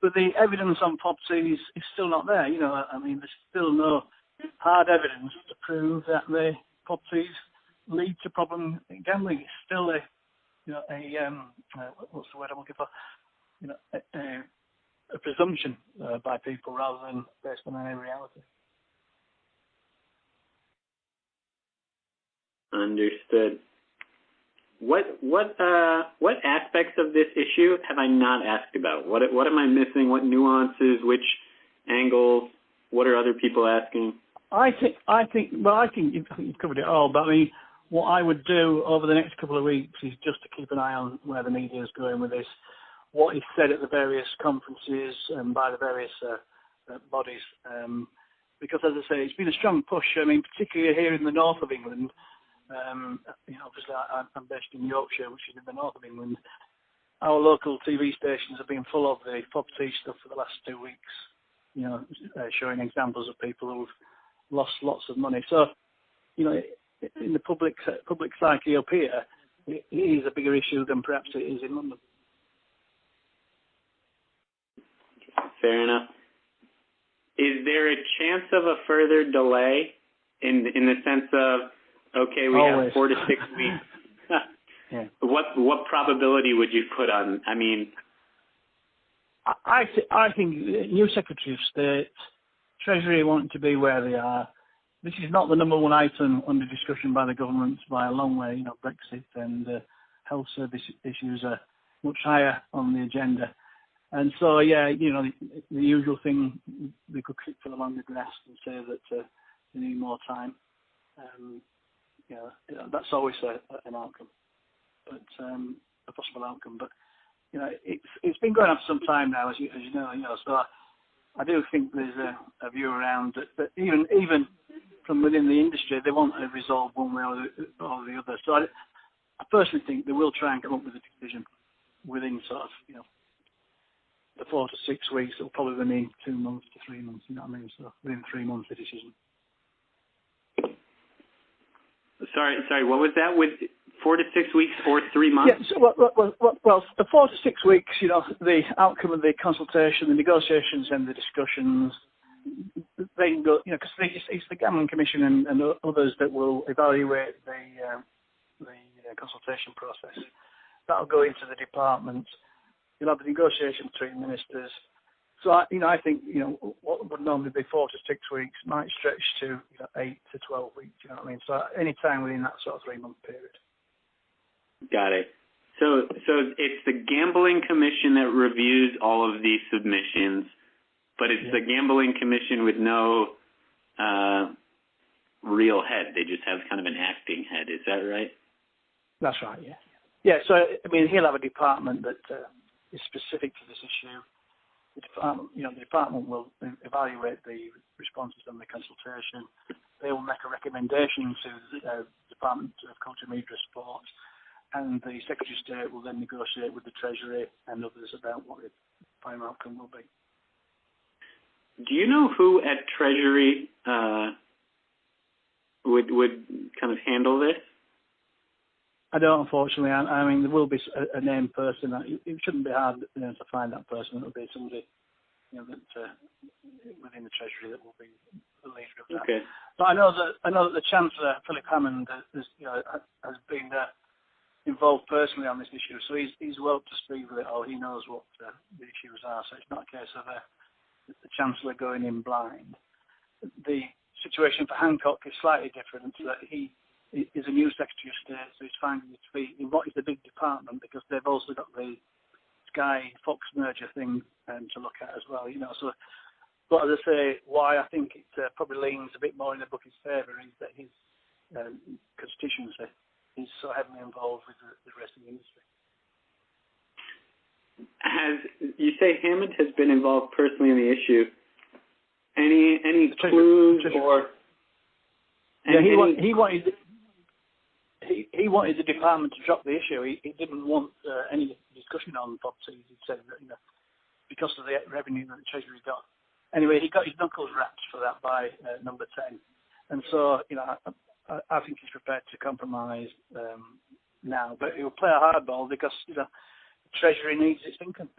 But the evidence on POPC is still not there. I mean, there's still no hard evidence to prove that the POPCs lead to problem gambling. It's still what's the word I'm looking for? A presumption by people rather than based on any reality. Understood. What aspects of this issue have I not asked about? What am I missing? What nuances? Which angles? What are other people asking? I think you've covered it all. But I mean, what I would do over the next couple of weeks is just to keep an eye on where the media is going with this, what is said at the various conferences and by the various bodies. Because, as I say, it's been a strong push. I mean, particularly here in the north of England. Obviously, I'm based in Yorkshire, which is in the north of England. Our local TV stations have been full of the POPC stuff for the last 2 weeks. Showing examples of people who've lost lots of money. So, in the public psyche up here, it is a bigger issue than perhaps it is in London. Fair enough. Is there a chance of a further delay in the sense of, okay, we Always. have 4 to 6 weeks? Yeah. What probability would you put on? I mean, I think the new Secretary of State, Treasury want to be where they are. This is not the number one item under discussion by the government by a long way. Brexit and health service issues are much higher on the agenda. And so, the usual thing, we could kick for the longer grass and say that they need more time. That's always an outcome, but a possible outcome. But it's been going on for some time now, as you know. So I do think there's a view around that even from within the industry, they want to resolve one way or the other. So I personally think they will try and come up with a decision within sort of the 4 to 6 weeks. It'll probably mean 2 months to 3 months. You know what I mean? So within 3 months, a decision. Sorry. What was that? With 4 to 6 weeks or 3 months? Yeah. So, well, the 4 to 6 weeks. The outcome of the consultation, the negotiations, and the discussions. They can go. Because it's the Gambling Commission and others that will evaluate the consultation process. That'll go into the department. You'll have the negotiation between ministers. So I think what would normally be 4 to 6 weeks might stretch to 8 to 12 weeks. You know what I mean? So any time within that sort of 3 month period. Got it. So it's the Gambling Commission that reviews all of these submissions, but it's the Gambling Commission with no real head. They just have kind of an acting head. Is that right? That's right. Yeah. Yeah. So I mean, he'll have a department that is specific to this issue. The department will evaluate the responses on the consultation. They will make a recommendation to the Department of Culture, Media and Sport, and the Secretary of State will then negotiate with the Treasury and others about what the final outcome will be. Do you know who at Treasury would kind of handle this? I don't, unfortunately. I mean, there will be a named person. It shouldn't be hard to find that person. It will be somebody that within the Treasury that will be the leader of that. Okay. But I know that the Chancellor, Philip Hammond, has been involved personally on this issue. So he's well up to speed with it all. He knows what the issues are. So it's not a case of the Chancellor going in blind. The situation for Hancock is slightly different. So that he is a new Secretary of State, so he's finding his feet in what is the big department, because they've also got the Sky-Fox merger thing to look at as well. So, but as I say, why I think it probably leans a bit more in the Bucky's favour is that his constituency is so heavily involved with the rest of the industry. You say Hammond has been involved personally in the issue. Any clues or? Yeah, he wanted the department to drop the issue. He didn't want any discussion on POPC. He said that because of the revenue that the Treasury got. Anyway, he got his knuckles wrapped for that by number 10, and so I think he's prepared to compromise now. But he'll play a hardball because the Treasury needs its income.